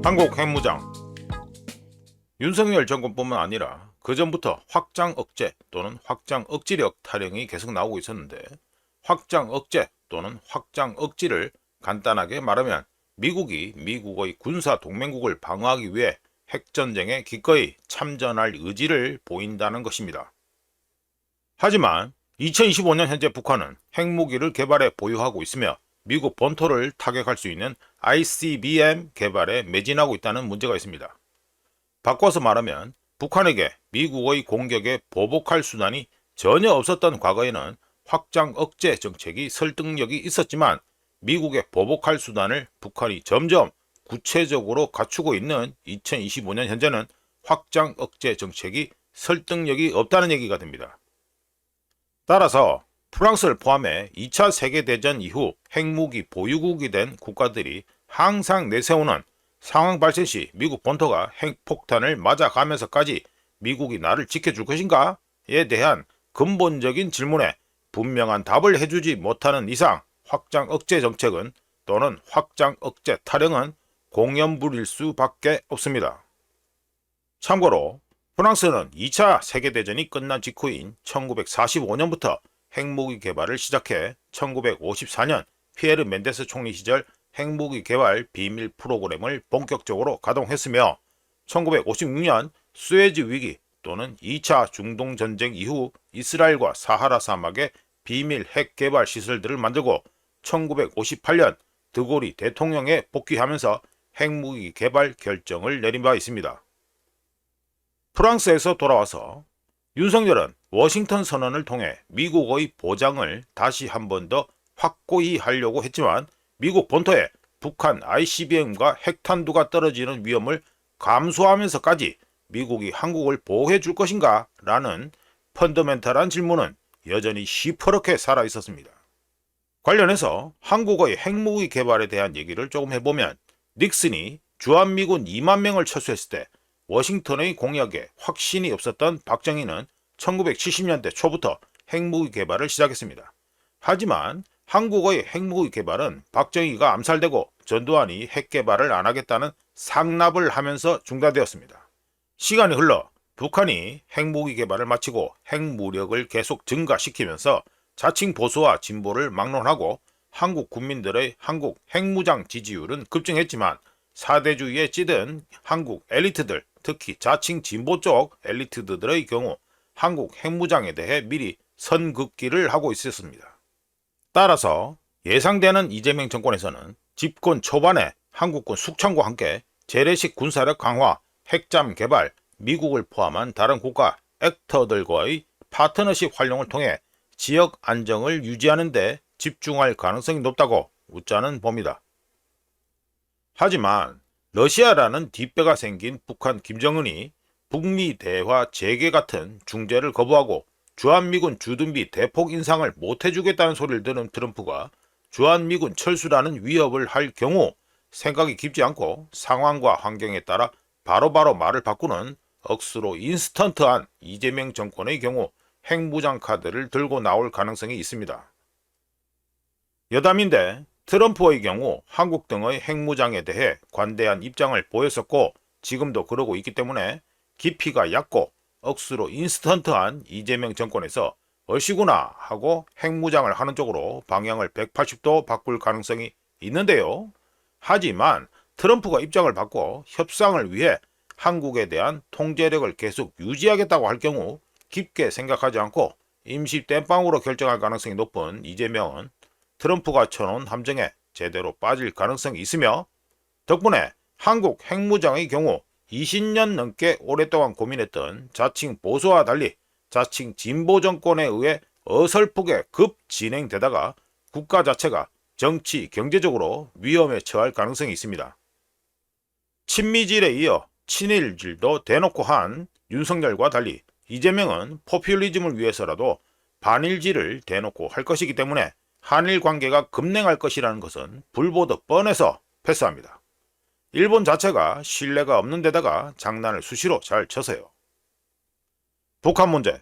한국 핵무장. 윤석열 정권뿐만 아니라 그전부터 확장 억제 또는 확장 억지력 타령이 계속 나오고 있었는데, 확장 억제 또는 확장 억지를 간단하게 말하면 미국이 미국의 군사 동맹국을 방어하기 위해 핵전쟁에 기꺼이 참전할 의지를 보인다는 것입니다. 하지만 2025년 현재 북한은 핵무기를 개발해 보유하고 있으며 미국 본토를 타격할 수 있는 ICBM 개발에 매진하고 있다는 문제가 있습니다. 바꿔서 말하면 북한에게 미국의 공격에 보복할 수단이 전혀 없었던 과거에는 확장 억제 정책이 설득력이 있었지만, 미국에 보복할 수단을 북한이 점점 구체적으로 갖추고 있는 2025년 현재는 확장 억제 정책이 설득력이 없다는 얘기가 됩니다. 따라서 프랑스를 포함해 2차 세계대전 이후 핵무기 보유국이 된 국가들이 항상 내세우는 상황 발생 시 미국 본토가 핵폭탄을 맞아가면서까지 미국이 나를 지켜줄 것인가? 에 대한 근본적인 질문에 분명한 답을 해주지 못하는 이상 확장 억제 정책은 또는 확장 억제 타령은 공연불일 수밖에 없습니다. 참고로 프랑스는 2차 세계대전이 끝난 직후인 1945년부터 핵무기 개발을 시작해 1954년 피에르 멘데스 총리 시절 핵무기 개발 비밀 프로그램을 본격적으로 가동했으며, 1956년 수에즈 위기 또는 2차 중동 전쟁 이후 이스라엘과 사하라 사막에 비밀 핵 개발 시설들을 만들고 1958년 드골이 대통령에 복귀하면서 핵무기 개발 결정을 내린 바 있습니다. 프랑스에서 돌아와서 윤석열은 워싱턴 선언을 통해 미국의 보장을 다시 한 번 더 확고히 하려고 했지만, 미국 본토에 북한 ICBM과 핵탄두가 떨어지는 위험을 감수하면서까지 미국이 한국을 보호해 줄 것인가? 라는 펀더멘탈한 질문은 여전히 시퍼렇게 살아 있었습니다. 관련해서 한국의 핵무기 개발에 대한 얘기를 조금 해보면, 닉슨이 주한미군 2만 명을 철수했을 때 워싱턴의 공약에 확신이 없었던 박정희는 1970년대 초부터 핵무기 개발을 시작했습니다. 하지만 한국의 핵무기 개발은 박정희가 암살되고 전두환이 핵 개발을 안 하겠다는 상납을 하면서 중단되었습니다. 시간이 흘러 북한이 핵무기 개발을 마치고 핵무력을 계속 증가시키면서 자칭 보수와 진보를 막론하고 한국 국민들의 한국 핵무장 지지율은 급증했지만, 사대주의에 찌든 한국 엘리트들, 특히 자칭 진보 쪽 엘리트들의 경우 한국 핵무장에 대해 미리 선긋기를 하고 있었습니다. 따라서 예상되는 이재명 정권에서는 집권 초반에 한국군 숙청과 함께 재래식 군사력 강화, 핵잠 개발, 미국을 포함한 다른 국가 액터들과의 파트너십 활용을 통해 지역 안정을 유지하는 데 집중할 가능성이 높다고 웃자는 봅니다. 하지만 러시아라는 뒷배가 생긴 북한 김정은이 북미 대화 재개 같은 중재를 거부하고 주한미군 주둔비 대폭 인상을 못해주겠다는 소리를 들은 트럼프가 주한미군 철수라는 위협을 할 경우 생각이 깊지 않고 상황과 환경에 따라 바로바로 말을 바꾸는 억수로 인스턴트한 이재명 정권의 경우 핵무장 카드를 들고 나올 가능성이 있습니다. 여담인데 트럼프의 경우 한국 등의 핵무장에 대해 관대한 입장을 보였었고 지금도 그러고 있기 때문에 깊이가 얕고 억수로 인스턴트한 이재명 정권에서 얼씨구나 하고 핵무장을 하는 쪽으로 방향을 180도 바꿀 가능성이 있는데요. 하지만 트럼프가 입장을 바꿔 협상을 위해 한국에 대한 통제력을 계속 유지하겠다고 할 경우 깊게 생각하지 않고 임시 땜빵으로 결정할 가능성이 높은 이재명은 트럼프가 쳐놓은 함정에 제대로 빠질 가능성이 있으며, 덕분에 한국 핵무장의 경우 20년 넘게 오랫동안 고민했던 자칭 보수와 달리 자칭 진보 정권에 의해 어설프게 급 진행되다가 국가 자체가 정치, 경제적으로 위험에 처할 가능성이 있습니다. 친미질에 이어 친일질도 대놓고 한 윤석열과 달리 이재명은 포퓰리즘을 위해서라도 반일질을 대놓고 할 것이기 때문에 한일 관계가 급냉할 것이라는 것은 불보듯 뻔해서 패스합니다. 일본 자체가 신뢰가 없는 데다가 장난을 수시로 잘 쳐서요. 북한 문제.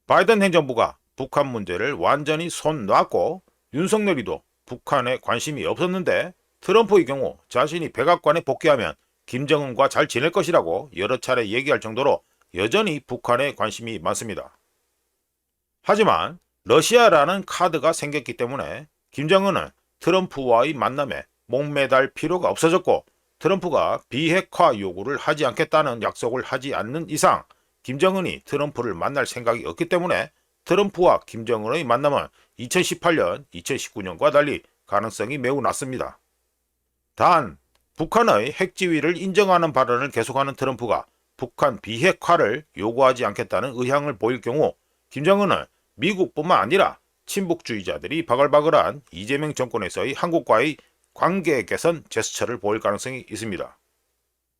바이든 행정부가 북한 문제를 완전히 손 놨고 윤석열이도 북한에 관심이 없었는데 트럼프의 경우 자신이 백악관에 복귀하면 김정은과 잘 지낼 것이라고 여러 차례 얘기할 정도로 여전히 북한에 관심이 많습니다. 하지만 러시아라는 카드가 생겼기 때문에 김정은은 트럼프와의 만남에 목매달 필요가 없어졌고, 트럼프가 비핵화 요구를 하지 않겠다는 약속을 하지 않는 이상 김정은이 트럼프를 만날 생각이 없기 때문에 트럼프와 김정은의 만남은 2018년, 2019년과 달리 가능성이 매우 낮습니다. 단, 북한의 핵지위를 인정하는 발언을 계속하는 트럼프가 북한 비핵화를 요구하지 않겠다는 의향을 보일 경우 김정은은 미국뿐만 아니라 친북주의자들이 바글바글한 이재명 정권에서의 한국과의 관계 개선 제스처를 보일 가능성이 있습니다.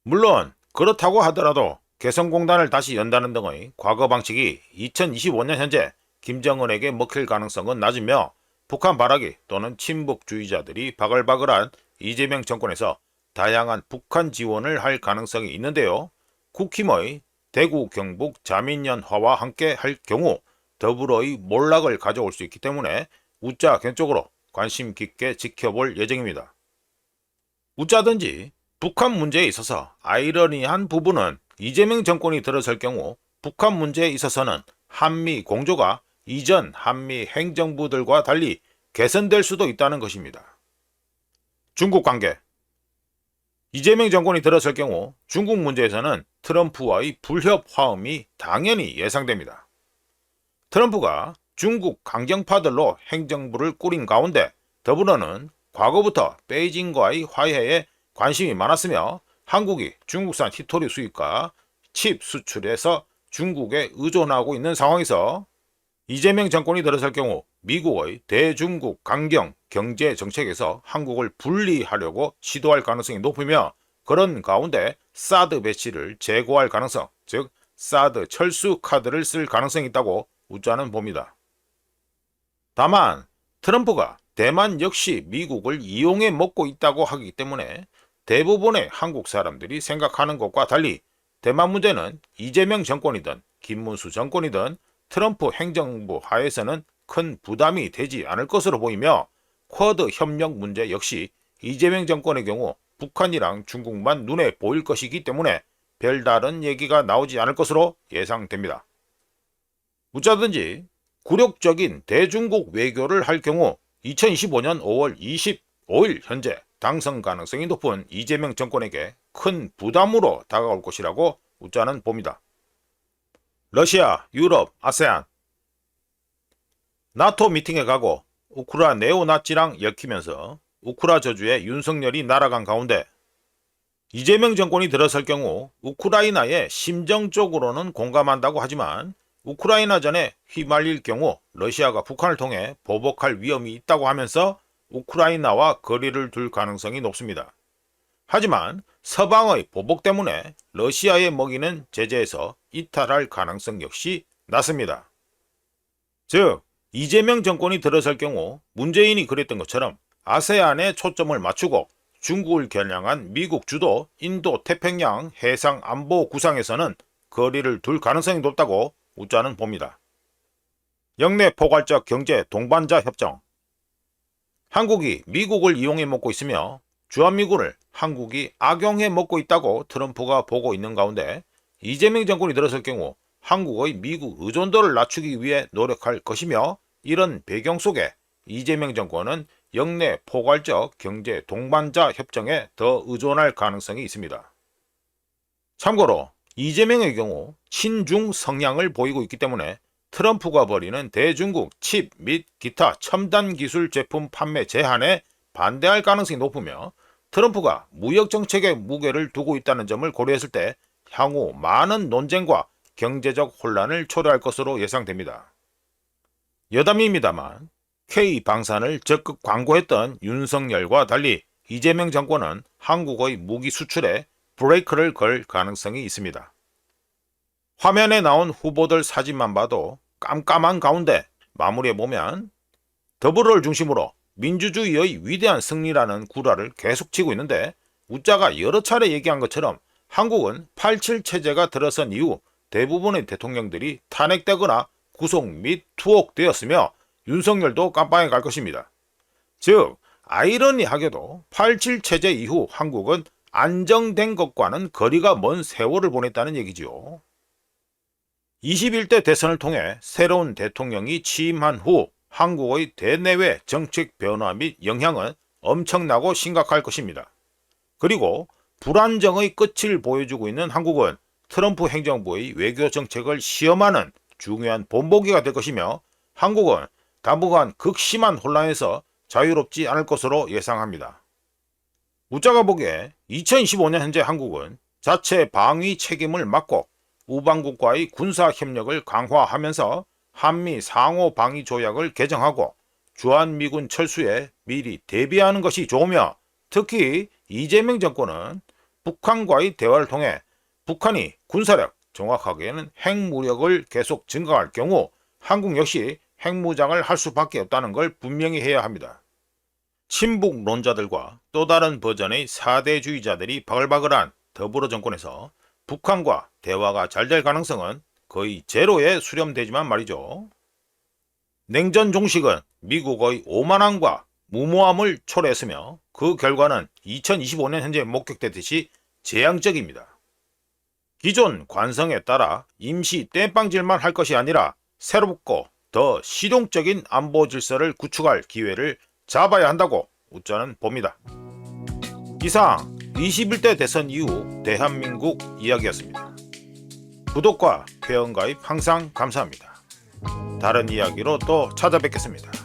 물론 그렇다고 하더라도 개성공단을 다시 연다는 등의 과거 방식이 2025년 현재 김정은에게 먹힐 가능성은 낮으며, 북한 발악이 또는 친북주의자들이 바글바글한 이재명 정권에서 다양한 북한 지원을 할 가능성이 있는데요. 국힘의 대구 경북 자민연화와 함께 할 경우 더불어의 몰락을 가져올 수 있기 때문에 우짜 견적으로 관심 깊게 지켜볼 예정입니다. 우짜든지 북한 문제에 있어서 아이러니한 부분은 이재명 정권이 들어설 경우 북한 문제에 있어서는 한미 공조가 이전 한미 행정부들과 달리 개선될 수도 있다는 것입니다. 중국 관계. 이재명 정권이 들어설 경우 중국 문제에서는 트럼프와의 불협 화음이 당연히 예상됩니다. 트럼프가 중국 강경파들로 행정부를 꾸린 가운데 더불어는 과거부터 베이징과의 화해에 관심이 많았으며, 한국이 중국산 히토리 수입과 칩 수출에서 중국에 의존하고 있는 상황에서 이재명 정권이 들어설 경우 미국의 대중국 강경 경제 정책에서 한국을 분리하려고 시도할 가능성이 높으며, 그런 가운데 사드 배치를 제고할 가능성, 즉 사드 철수 카드를 쓸 가능성이 있다고 우짜는 봅니다. 다만 트럼프가 대만 역시 미국을 이용해 먹고 있다고 하기 때문에 대부분의 한국 사람들이 생각하는 것과 달리 대만 문제는 이재명 정권이든 김문수 정권이든 트럼프 행정부 하에서는 큰 부담이 되지 않을 것으로 보이며, 쿼드 협력 문제 역시 이재명 정권의 경우 북한이랑 중국만 눈에 보일 것이기 때문에 별다른 얘기가 나오지 않을 것으로 예상됩니다. 어쩌든지 굴욕적인 대중국 외교를 할 경우 2025년 5월 25일 현재 당선 가능성이 높은 이재명 정권에게 큰 부담으로 다가올 것이라고 우짜는 봅니다. 러시아, 유럽, 아세안. 나토 미팅에 가고 우크라 네오나치랑 엮이면서 우크라 저주에 윤석열이 날아간 가운데 이재명 정권이 들어설 경우 우크라이나에 심정적으로는 공감한다고 하지만 우크라이나전에 휘말릴 경우 러시아가 북한을 통해 보복할 위험이 있다고 하면서 우크라이나와 거리를 둘 가능성이 높습니다. 하지만 서방의 보복 때문에 러시아에 먹이는 제재에서 이탈할 가능성 역시 낮습니다. 즉, 이재명 정권이 들어설 경우 문재인이 그랬던 것처럼 아세안에 초점을 맞추고 중국을 겨냥한 미국 주도 인도 태평양 해상 안보 구상에서는 거리를 둘 가능성이 높다고 우짜는 봅니다. 역내 포괄적 경제 동반자 협정. 한국이 미국을 이용해 먹고 있으며 주한미군을 한국이 악용해 먹고 있다고 트럼프가 보고 있는 가운데 이재명 정권이 들어설 경우 한국의 미국 의존도를 낮추기 위해 노력할 것이며, 이런 배경 속에 이재명 정권은 역내 포괄적 경제 동반자 협정에 더 의존할 가능성이 있습니다. 참고로 이재명의 경우 친중 성향을 보이고 있기 때문에 트럼프가 벌이는 대중국 칩 및 기타 첨단 기술 제품 판매 제한에 반대할 가능성이 높으며, 트럼프가 무역 정책에 무게를 두고 있다는 점을 고려했을 때 향후 많은 논쟁과 경제적 혼란을 초래할 것으로 예상됩니다. 여담입니다만 K 방산을 적극 광고했던 윤석열과 달리 이재명 정권은 한국의 무기 수출에 브레이크를 걸 가능성이 있습니다. 화면에 나온 후보들 사진만 봐도 깜깜한 가운데 마무리해보면 더불어를 중심으로 민주주의의 위대한 승리라는 구라를 계속 치고 있는데, 우짜가 여러 차례 얘기한 것처럼 한국은 87 체제가 들어선 이후 대부분의 대통령들이 탄핵되거나 구속 및 투옥되었으며 윤석열도 깜빵에 갈 것입니다. 즉, 아이러니하게도 87 체제 이후 한국은 안정된 것과는 거리가 먼 세월을 보냈다는 얘기지요. 21대 대선을 통해 새로운 대통령이 취임한 후 한국의 대내외 정책 변화 및 영향은 엄청나고 심각할 것입니다. 그리고 불안정의 끝을 보여주고 있는 한국은 트럼프 행정부의 외교 정책을 시험하는 중요한 본보기가 될 것이며 한국은 당분간 극심한 혼란에서 자유롭지 않을 것으로 예상합니다. 우짜가 보기에 2025년 현재 한국은 자체 방위 책임을 맡고 우방국과의 군사협력을 강화하면서 한미 상호 방위 조약을 개정하고 주한미군 철수에 미리 대비하는 것이 좋으며 특히 이재명 정권은 북한과의 대화를 통해 북한이 군사력, 정확하게는 핵무력을 계속 증강할 경우 한국 역시 핵무장을 할 수밖에 없다는 걸 분명히 해야 합니다. 친북론자들과 또 다른 버전의 사대주의자들이 바글바글한 더불어 정권에서 북한과 대화가 잘 될 가능성은 거의 제로에 수렴되지만 말이죠. 냉전 종식은 미국의 오만함과 무모함을 초래했으며 그 결과는 2025년 현재 목격되듯이 재앙적입니다. 기존 관성에 따라 임시 땜빵질만 할 것이 아니라 새롭고 더 실용적인 안보 질서를 구축할 기회를 잡아야 한다고 우짜는 봅니다. 이상 21대 대선 이후 대한민국 이야기였습니다. 구독과 회원가입 항상 감사합니다. 다른 이야기로 또 찾아뵙겠습니다.